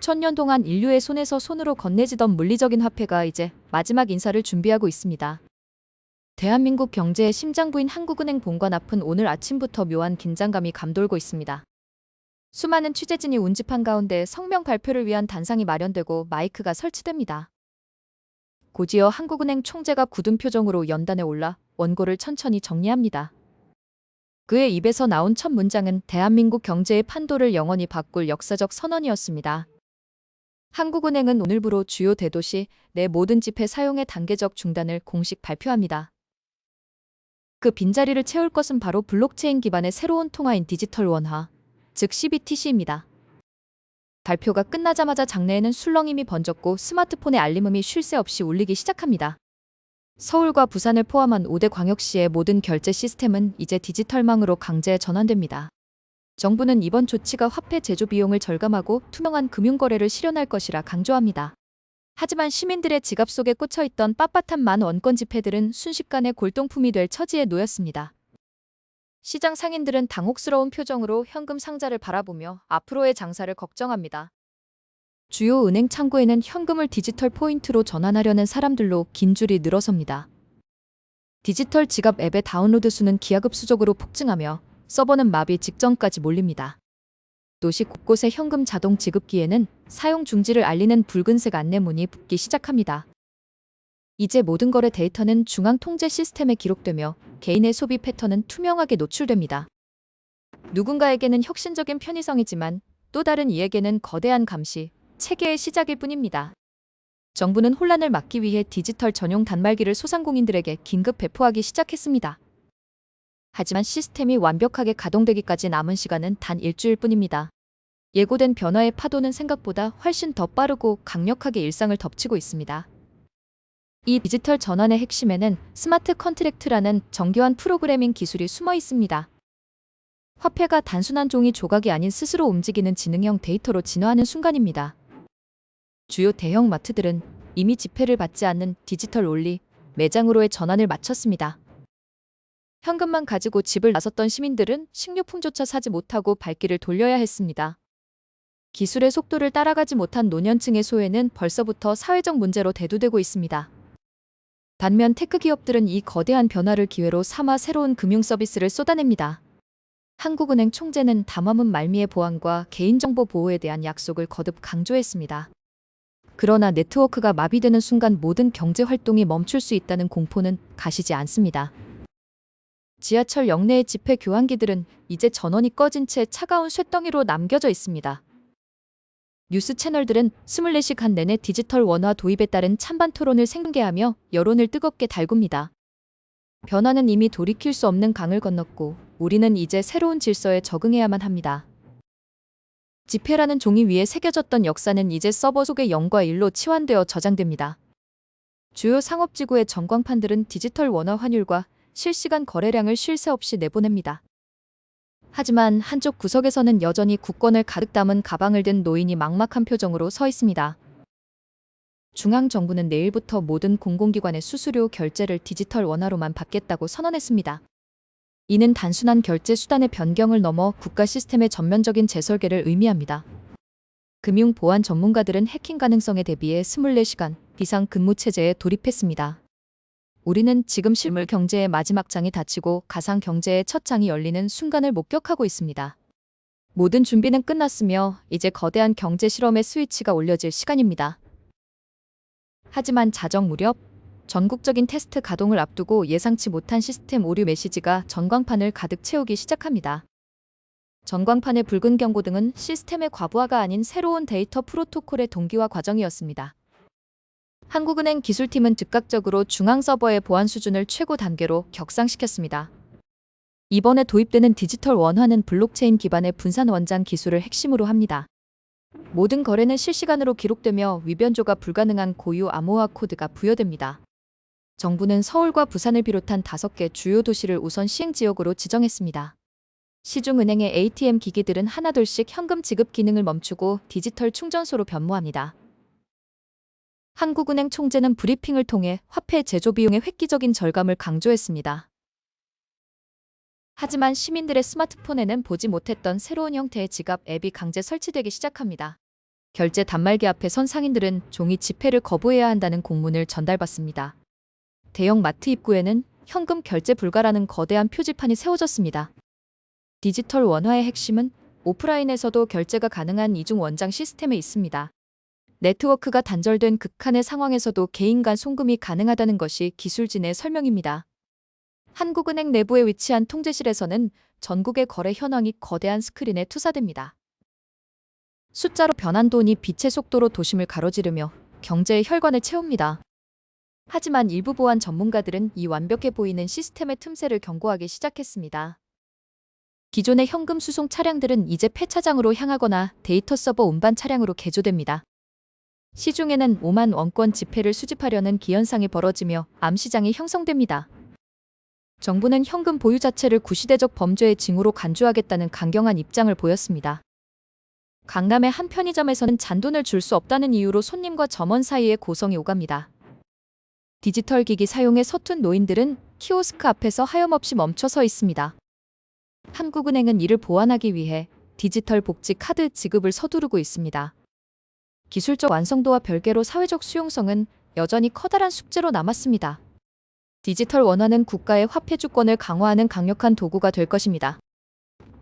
수천 년 동안 인류의 손에서 손으로 건네지던 물리적인 화폐가 이제 마지막 인사를 준비하고 있습니다. 대한민국 경제의 심장부인 한국은행 본관 앞은 오늘 아침부터 묘한 긴장감이 감돌고 있습니다. 수많은 취재진이 운집한 가운데 성명 발표를 위한 단상이 마련되고 마이크가 설치됩니다. 곧이어 한국은행 총재가 굳은 표정으로 연단에 올라 원고를 천천히 정리합니다. 그의 입에서 나온 첫 문장은 대한민국 경제의 판도를 영원히 바꿀 역사적 선언이었습니다. 한국은행은 오늘부로 주요 대도시 내 모든 지폐 사용의 단계적 중단을 공식 발표합니다. 그 빈자리를 채울 것은 바로 블록체인 기반의 새로운 통화인 디지털 원화, 즉 CBDC입니다. 발표가 끝나자마자 장내에는 술렁임이 번졌고 스마트폰의 알림음이 쉴 새 없이 울리기 시작합니다. 서울과 부산을 포함한 5대 광역시의 모든 결제 시스템은 이제 디지털망으로 강제 전환됩니다. 정부는 이번 조치가 화폐 제조 비용을 절감하고 투명한 금융거래를 실현할 것이라 강조합니다. 하지만 시민들의 지갑 속에 꽂혀있던 빳빳한 만 원권 지폐들은 순식간에 골동품이 될 처지에 놓였습니다. 시장 상인들은 당혹스러운 표정으로 현금 상자를 바라보며 앞으로의 장사를 걱정합니다. 주요 은행 창구에는 현금을 디지털 포인트로 전환하려는 사람들로 긴 줄이 늘어섭니다. 디지털 지갑 앱의 다운로드 수는 기하급수적으로 폭증하며 서버는 마비 직전까지 몰립니다. 도시 곳곳의 현금 자동 지급기에는 사용 중지를 알리는 붉은색 안내문이 붙기 시작합니다. 이제 모든 거래 데이터는 중앙 통제 시스템에 기록되며 개인의 소비 패턴은 투명하게 노출됩니다. 누군가에게는 혁신적인 편의성이지만 또 다른 이에게는 거대한 감시, 체계의 시작일 뿐입니다. 정부는 혼란을 막기 위해 디지털 전용 단말기를 소상공인들에게 긴급 배포하기 시작했습니다. 하지만 시스템이 완벽하게 가동되기까지 남은 시간은 단 일주일 뿐입니다. 예고된 변화의 파도는 생각보다 훨씬 더 빠르고 강력하게 일상을 덮치고 있습니다. 이 디지털 전환의 핵심에는 스마트 컨트랙트라는 정교한 프로그래밍 기술이 숨어 있습니다. 화폐가 단순한 종이 조각이 아닌 스스로 움직이는 지능형 데이터로 진화하는 순간입니다. 주요 대형 마트들은 이미 지폐를 받지 않는 디지털 올리 매장으로의 전환을 마쳤습니다. 현금만 가지고 집을 나섰던 시민들은 식료품조차 사지 못하고 발길을 돌려야 했습니다. 기술의 속도를 따라가지 못한 노년층의 소외는 벌써부터 사회적 문제로 대두되고 있습니다. 반면 테크 기업들은 이 거대한 변화를 기회로 삼아 새로운 금융 서비스를 쏟아냅니다. 한국은행 총재는 담화문 말미의 보안과 개인정보 보호에 대한 약속을 거듭 강조했습니다. 그러나 네트워크가 마비되는 순간 모든 경제 활동이 멈출 수 있다는 공포는 가시지 않습니다. 지하철 역내의 지폐 교환기들은 이제 전원이 꺼진 채 차가운 쇳덩이로 남겨져 있습니다. 뉴스 채널들은 24시간 내내 디지털 원화 도입에 따른 찬반 토론을 생중계하며 여론을 뜨겁게 달굽니다. 변화는 이미 돌이킬 수 없는 강을 건넜고 우리는 이제 새로운 질서에 적응해야만 합니다. 지폐라는 종이 위에 새겨졌던 역사는 이제 서버 속의 0과 1로 치환되어 저장됩니다. 주요 상업지구의 전광판들은 디지털 원화 환율과 실시간 거래량을 쉴 새 없이 내보냅니다. 하지만 한쪽 구석에서는 여전히 국권을 가득 담은 가방을 든 노인이 막막한 표정으로 서 있습니다. 중앙정부는 내일부터 모든 공공기관의 수수료 결제를 디지털 원화로만 받겠다고 선언했습니다. 이는 단순한 결제 수단의 변경을 넘어 국가 시스템의 전면적인 재설계를 의미합니다. 금융 보안 전문가들은 해킹 가능성에 대비해 24시간 비상 근무 체제에 돌입했습니다. 우리는 지금 실물 경제의 마지막 장이 닫히고 가상 경제의 첫 장이 열리는 순간을 목격하고 있습니다. 모든 준비는 끝났으며 이제 거대한 경제 실험의 스위치가 올려질 시간입니다. 하지만 자정 무렵 전국적인 테스트 가동을 앞두고 예상치 못한 시스템 오류 메시지가 전광판을 가득 채우기 시작합니다. 전광판의 붉은 경고등은 시스템의 과부하가 아닌 새로운 데이터 프로토콜의 동기화 과정이었습니다. 한국은행 기술팀은 즉각적으로 중앙 서버의 보안 수준을 최고 단계로 격상시켰습니다. 이번에 도입되는 디지털 원화는 블록체인 기반의 분산 원장 기술을 핵심으로 합니다. 모든 거래는 실시간으로 기록되며 위변조가 불가능한 고유 암호화 코드가 부여됩니다. 정부는 서울과 부산을 비롯한 5개 주요 도시를 우선 시행지역으로 지정했습니다. 시중은행의 ATM 기기들은 하나둘씩 현금 지급 기능을 멈추고 디지털 충전소로 변모합니다. 한국은행 총재는 브리핑을 통해 화폐 제조 비용의 획기적인 절감을 강조했습니다. 하지만 시민들의 스마트폰에는 보지 못했던 새로운 형태의 지갑 앱이 강제 설치되기 시작합니다. 결제 단말기 앞에 선 상인들은 종이 지폐를 거부해야 한다는 공문을 전달받습니다. 대형 마트 입구에는 현금 결제 불가라는 거대한 표지판이 세워졌습니다. 디지털 원화의 핵심은 오프라인에서도 결제가 가능한 이중 원장 시스템에 있습니다. 네트워크가 단절된 극한의 상황에서도 개인 간 송금이 가능하다는 것이 기술진의 설명입니다. 한국은행 내부에 위치한 통제실에서는 전국의 거래 현황이 거대한 스크린에 투사됩니다. 숫자로 변한 돈이 빛의 속도로 도심을 가로지르며 경제의 혈관을 채웁니다. 하지만 일부 보안 전문가들은 이 완벽해 보이는 시스템의 틈새를 경고하기 시작했습니다. 기존의 현금 수송 차량들은 이제 폐차장으로 향하거나 데이터 서버 운반 차량으로 개조됩니다. 시중에는 5만 원권 지폐를 수집하려는 기현상이 벌어지며 암시장이 형성됩니다. 정부는 현금 보유 자체를 구시대적 범죄의 징후로 간주하겠다는 강경한 입장을 보였습니다. 강남의 한 편의점에서는 잔돈을 줄 수 없다는 이유로 손님과 점원 사이에 고성이 오갑니다. 디지털 기기 사용에 서툰 노인들은 키오스크 앞에서 하염없이 멈춰 서 있습니다. 한국은행은 이를 보완하기 위해 디지털 복지 카드 지급을 서두르고 있습니다. 기술적 완성도와 별개로 사회적 수용성은 여전히 커다란 숙제로 남았습니다. 디지털 원화는 국가의 화폐 주권을 강화하는 강력한 도구가 될 것입니다.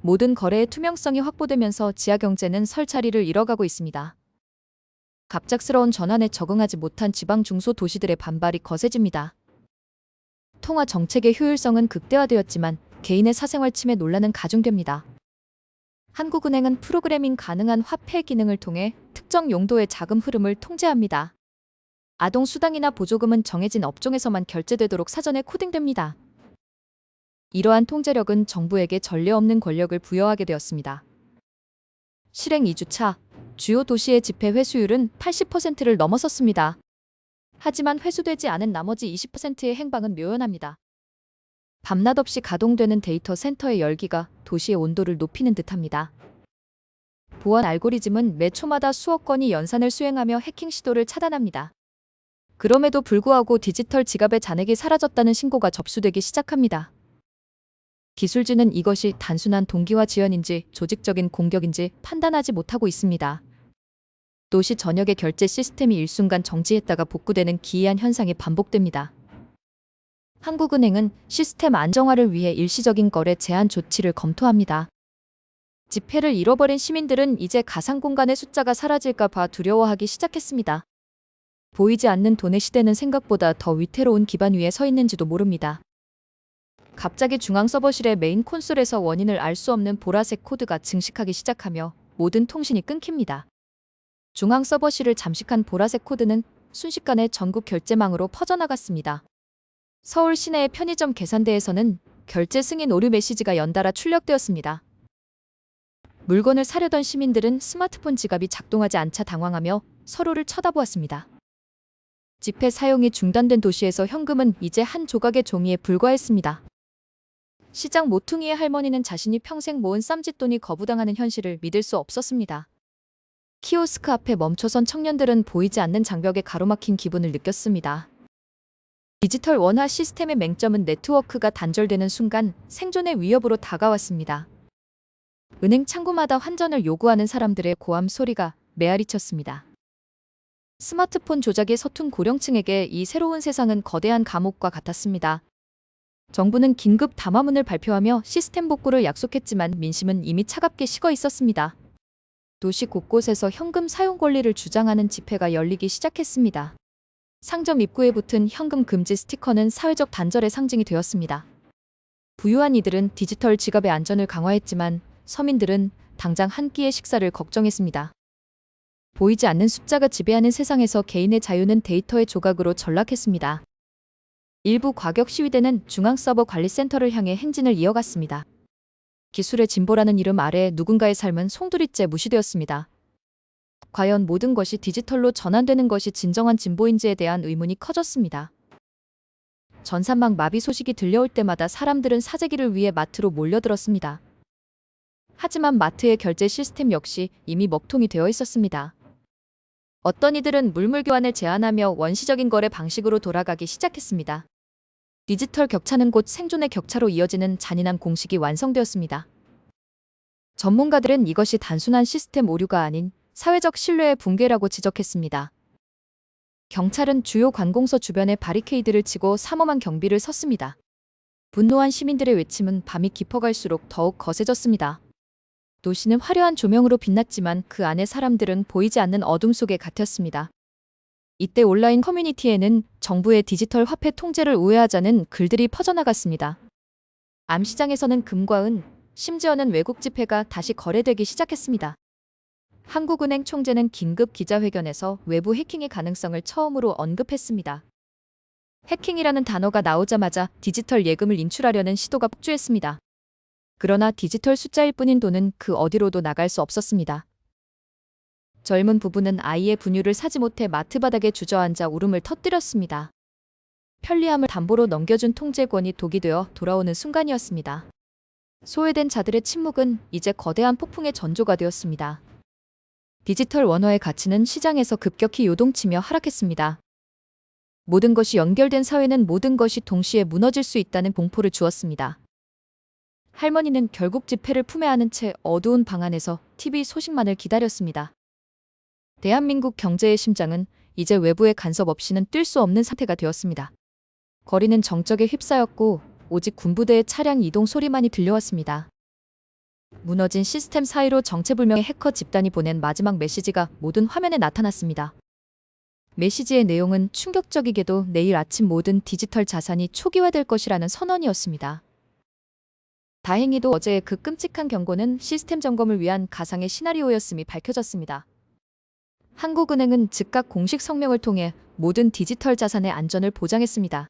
모든 거래의 투명성이 확보되면서 지하경제는 설 자리를 잃어가고 있습니다. 갑작스러운 전환에 적응하지 못한 지방 중소도시들의 반발이 거세집니다. 통화 정책의 효율성은 극대화되었지만 개인의 사생활 침해 논란은 가중됩니다. 한국은행은 프로그래밍 가능한 화폐 기능을 통해 특정 용도의 자금 흐름을 통제합니다. 아동 수당이나 보조금은 정해진 업종에서만 결제되도록 사전에 코딩됩니다. 이러한 통제력은 정부에게 전례 없는 권력을 부여하게 되었습니다. 실행 2주차, 주요 도시의 지폐 회수율은 80%를 넘어섰습니다. 하지만 회수되지 않은 나머지 20%의 행방은 묘연합니다. 밤낮 없이 가동되는 데이터 센터의 열기가 도시의 온도를 높이는 듯합니다. 보안 알고리즘은 매 초마다 수억 건이 연산을 수행하며 해킹 시도를 차단합니다. 그럼에도 불구하고 디지털 지갑의 잔액이 사라졌다는 신고가 접수되기 시작합니다. 기술진은 이것이 단순한 동기화 지연인지 조직적인 공격인지 판단하지 못하고 있습니다. 도시 전역의 결제 시스템이 일순간 정지했다가 복구되는 기이한 현상이 반복됩니다. 한국은행은 시스템 안정화를 위해 일시적인 거래 제한 조치를 검토합니다. 지폐를 잃어버린 시민들은 이제 가상 공간의 숫자가 사라질까 봐 두려워하기 시작했습니다. 보이지 않는 돈의 시대는 생각보다 더 위태로운 기반 위에 서 있는지도 모릅니다. 갑자기 중앙 서버실의 메인 콘솔에서 원인을 알 수 없는 보라색 코드가 증식하기 시작하며 모든 통신이 끊깁니다. 중앙 서버실을 잠식한 보라색 코드는 순식간에 전국 결제망으로 퍼져나갔습니다. 서울 시내의 편의점 계산대에서는 결제 승인 오류 메시지가 연달아 출력되었습니다. 물건을 사려던 시민들은 스마트폰 지갑이 작동하지 않자 당황하며 서로를 쳐다보았습니다. 지폐 사용이 중단된 도시에서 현금은 이제 한 조각의 종이에 불과했습니다. 시장 모퉁이의 할머니는 자신이 평생 모은 쌈짓돈이 거부당하는 현실을 믿을 수 없었습니다. 키오스크 앞에 멈춰선 청년들은 보이지 않는 장벽에 가로막힌 기분을 느꼈습니다. 디지털 원화 시스템의 맹점은 네트워크가 단절되는 순간 생존의 위협으로 다가왔습니다. 은행 창구마다 환전을 요구하는 사람들의 고함 소리가 메아리쳤습니다. 스마트폰 조작이 서툰 고령층에게 이 새로운 세상은 거대한 감옥과 같았습니다. 정부는 긴급 담화문을 발표하며 시스템 복구를 약속했지만 민심은 이미 차갑게 식어 있었습니다. 도시 곳곳에서 현금 사용 권리를 주장하는 집회가 열리기 시작했습니다. 상점 입구에 붙은 현금 금지 스티커는 사회적 단절의 상징이 되었습니다. 부유한 이들은 디지털 지갑의 안전을 강화했지만 서민들은 당장 한 끼의 식사를 걱정했습니다. 보이지 않는 숫자가 지배하는 세상에서 개인의 자유는 데이터의 조각으로 전락했습니다. 일부 과격 시위대는 중앙서버관리센터를 향해 행진을 이어갔습니다. 기술의 진보라는 이름 아래 누군가의 삶은 송두리째 무시되었습니다. 과연 모든 것이 디지털로 전환되는 것이 진정한 진보인지에 대한 의문이 커졌습니다. 전산망 마비 소식이 들려올 때마다 사람들은 사재기를 위해 마트로 몰려들었습니다. 하지만 마트의 결제 시스템 역시 이미 먹통이 되어 있었습니다. 어떤 이들은 물물 교환을 제한하며 원시적인 거래 방식으로 돌아가기 시작했습니다. 디지털 격차는 곧 생존의 격차로 이어지는 잔인한 공식이 완성되었습니다. 전문가들은 이것이 단순한 시스템 오류가 아닌 사회적 신뢰의 붕괴라고 지적했습니다. 경찰은 주요 관공서 주변에 바리케이드를 치고 삼엄한 경비를 섰습니다. 분노한 시민들의 외침은 밤이 깊어갈수록 더욱 거세졌습니다. 도시는 화려한 조명으로 빛났지만 그 안의 사람들은 보이지 않는 어둠 속에 갇혔습니다. 이때 온라인 커뮤니티에는 정부의 디지털 화폐 통제를 우회하자는 글들이 퍼져나갔습니다. 암시장에서는 금과 은, 심지어는 외국 지폐가 다시 거래되기 시작했습니다. 한국은행 총재는 긴급 기자회견에서 외부 해킹의 가능성을 처음으로 언급했습니다. 해킹이라는 단어가 나오자마자 디지털 예금을 인출하려는 시도가 폭주했습니다. 그러나 디지털 숫자일 뿐인 돈은 그 어디로도 나갈 수 없었습니다. 젊은 부부는 아이의 분유를 사지 못해 마트 바닥에 주저앉아 울음을 터뜨렸습니다. 편리함을 담보로 넘겨준 통제권이 독이 되어 돌아오는 순간이었습니다. 소외된 자들의 침묵은 이제 거대한 폭풍의 전조가 되었습니다. 디지털 원화의 가치는 시장에서 급격히 요동치며 하락했습니다. 모든 것이 연결된 사회는 모든 것이 동시에 무너질 수 있다는 공포를 주었습니다. 할머니는 결국 지폐를 품에 안은 채 어두운 방 안에서 TV 소식만을 기다렸습니다. 대한민국 경제의 심장은 이제 외부의 간섭 없이는 뛸 수 없는 상태가 되었습니다. 거리는 정적에 휩싸였고 오직 군부대의 차량 이동 소리만이 들려왔습니다. 무너진 시스템 사이로 정체불명의 해커 집단이 보낸 마지막 메시지가 모든 화면에 나타났습니다. 메시지의 내용은 충격적이게도 내일 아침 모든 디지털 자산이 초기화될 것이라는 선언이었습니다. 다행히도 어제의 그 끔찍한 경고는 시스템 점검을 위한 가상의 시나리오였음이 밝혀졌습니다. 한국은행은 즉각 공식 성명을 통해 모든 디지털 자산의 안전을 보장했습니다.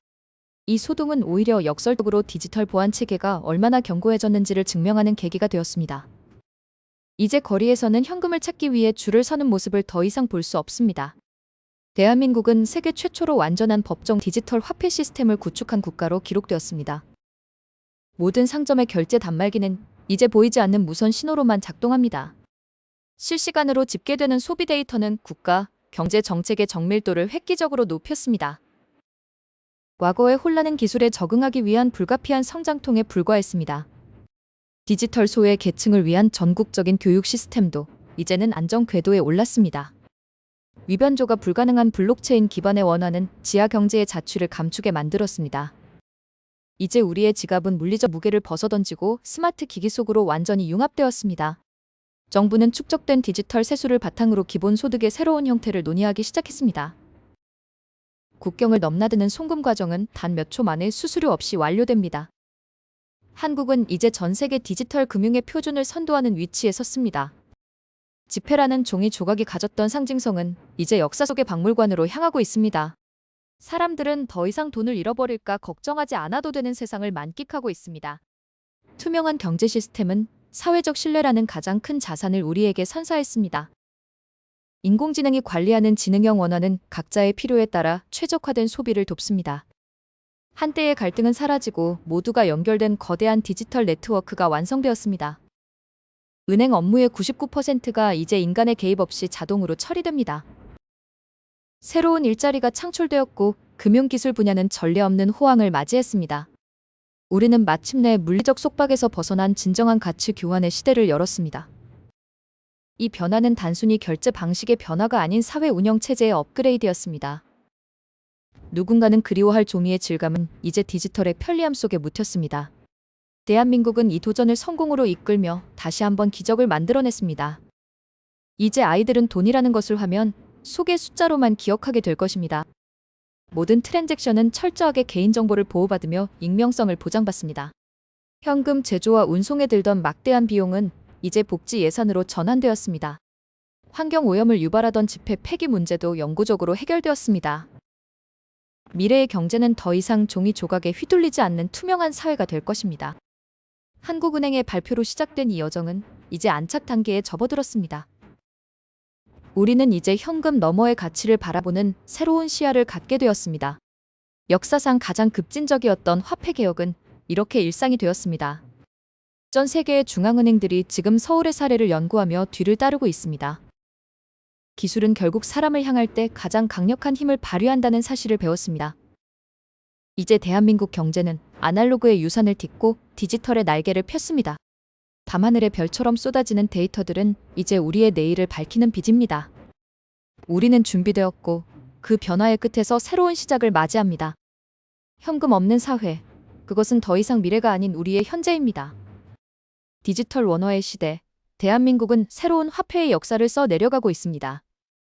이 소동은 오히려 역설적으로 디지털 보안 체계가 얼마나 견고해졌는지를 증명하는 계기가 되었습니다. 이제 거리에서는 현금을 찾기 위해 줄을 서는 모습을 더 이상 볼 수 없습니다. 대한민국은 세계 최초로 완전한 법정 디지털 화폐 시스템을 구축한 국가로 기록되었습니다. 모든 상점의 결제 단말기는 이제 보이지 않는 무선 신호로만 작동합니다. 실시간으로 집계되는 소비 데이터는 국가, 경제 정책의 정밀도를 획기적으로 높였습니다. 과거의 혼란한 기술에 적응하기 위한 불가피한 성장통에 불과했습니다. 디지털 소외 계층을 위한 전국적인 교육 시스템도 이제는 안정 궤도에 올랐습니다. 위변조가 불가능한 블록체인 기반의 원화는 지하 경제의 자취를 감추게 만들었습니다. 이제 우리의 지갑은 물리적 무게를 벗어던지고 스마트 기기 속으로 완전히 융합되었습니다. 정부는 축적된 디지털 세수를 바탕으로 기본소득의 새로운 형태를 논의하기 시작했습니다. 국경을 넘나드는 송금 과정은 단 몇 초 만에 수수료 없이 완료됩니다. 한국은 이제 전 세계 디지털 금융의 표준을 선도하는 위치에 섰습니다. 지폐라는 종이 조각이 가졌던 상징성은 이제 역사 속의 박물관으로 향하고 있습니다. 사람들은 더 이상 돈을 잃어버릴까 걱정하지 않아도 되는 세상을 만끽하고 있습니다. 투명한 경제 시스템은 사회적 신뢰라는 가장 큰 자산을 우리에게 선사했습니다. 인공지능이 관리하는 지능형 원화는 각자의 필요에 따라 최적화된 소비를 돕습니다. 한때의 갈등은 사라지고 모두가 연결된 거대한 디지털 네트워크가 완성되었습니다. 은행 업무의 99%가 이제 인간의 개입 없이 자동으로 처리됩니다. 새로운 일자리가 창출되었고 금융기술 분야는 전례 없는 호황을 맞이했습니다. 우리는 마침내 물리적 속박에서 벗어난 진정한 가치 교환의 시대를 열었습니다. 이 변화는 단순히 결제 방식의 변화가 아닌 사회 운영 체제의 업그레이드였습니다. 누군가는 그리워할 종이의 질감은 이제 디지털의 편리함 속에 묻혔습니다. 대한민국은 이 도전을 성공으로 이끌며 다시 한번 기적을 만들어냈습니다. 이제 아이들은 돈이라는 것을 하면 속의 숫자로만 기억하게 될 것입니다. 모든 트랜잭션은 철저하게 개인정보를 보호받으며 익명성을 보장받습니다. 현금 제조와 운송에 들던 막대한 비용은 이제 복지 예산으로 전환되었습니다. 환경 오염을 유발하던 지폐 폐기 문제도 영구적으로 해결되었습니다. 미래의 경제는 더 이상 종이 조각에 휘둘리지 않는 투명한 사회가 될 것입니다. 한국은행의 발표로 시작된 이 여정은 이제 안착 단계에 접어들었습니다. 우리는 이제 현금 너머의 가치를 바라보는 새로운 시야를 갖게 되었습니다. 역사상 가장 급진적이었던 화폐 개혁은 이렇게 일상이 되었습니다. 전 세계의 중앙은행들이 지금 서울의 사례를 연구하며 뒤를 따르고 있습니다. 기술은 결국 사람을 향할 때 가장 강력한 힘을 발휘한다는 사실을 배웠습니다. 이제 대한민국 경제는 아날로그의 유산을 딛고 디지털의 날개를 폈습니다. 밤하늘의 별처럼 쏟아지는 데이터들은 이제 우리의 내일을 밝히는 빛입니다. 우리는 준비되었고 그 변화의 끝에서 새로운 시작을 맞이합니다. 현금 없는 사회. 그것은 더 이상 미래가 아닌 우리의 현재입니다. 디지털 원화의 시대. 대한민국은 새로운 화폐의 역사를 써 내려가고 있습니다.